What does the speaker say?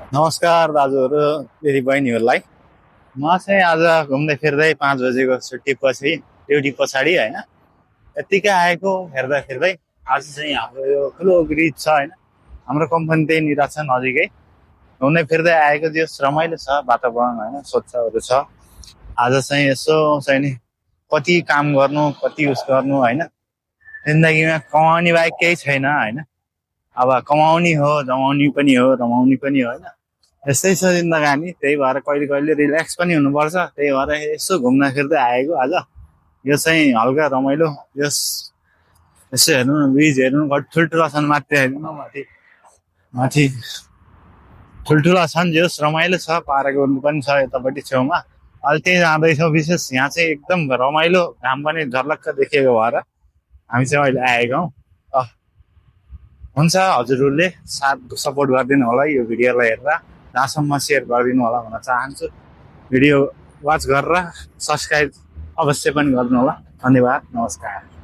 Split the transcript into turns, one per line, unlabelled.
नमस्कार दाजुहरू दिदीबहिनीहरूलाई। म चाहिँ आज घुम्दै फिर्दै 5 बजेको छुट्टी पछि ड्युटी पछाडि होइन यत्तिकै आएको हेर्दा फिर्दै आज चाहिँ हाम्रो यो ठुलो ब्रिज छ होइन, हाम्रो कम्पनी त्यहीँनिर छ नजिकै। घुम्दै फिर्दै आएको जो रमाइलो छ वातावरण होइन, स्वच्छहरू छ। आज चाहिँ यसो चाहिँ नि कति काम गर्नु कति उस गर्नु होइन, जिन्दगीमा कमाउने बाहेक केही छैन होइन। अब कमाउने हो जमाउने पनि हो रमाउने पनि हो होइन, यस्तै छ जिन्दगानी। त्यही भएर कहिले कहिले रिल्याक्स पनि हुनुपर्छ, त्यही भएर यसो घुम्न फिर्दै आएको आज। यो चाहिँ हल्का रमाइलो यस यसो हेर्नु न, ब्रिज हेर्नु ठुल्ठुला छन्, माथि हेर्नु न, माथि माथि ठुल्ठुला छन्, जस रमाइलो छ। पार्क पनि छ यतापट्टि छेउमा। अहिले त्यही जाँदैछौँ। विशेष यहाँ चाहिँ एकदम रमाइलो, घाम पनि झर्लक्क देखिएको भएर हामी चाहिँ अहिले आएका हौँ। हुन्छ, हजुरहरूले साथ सपोर्ट गरिदिनु होला यो भिडियोलाई हेरेर, जहाँसम्म सेयर गरिदिनु होला भन्न चाहन्छु। भिडियो वाच गरेर सब्सक्राइब अवश्य पनि गर्नु होला। धन्यवाद, नमस्कार।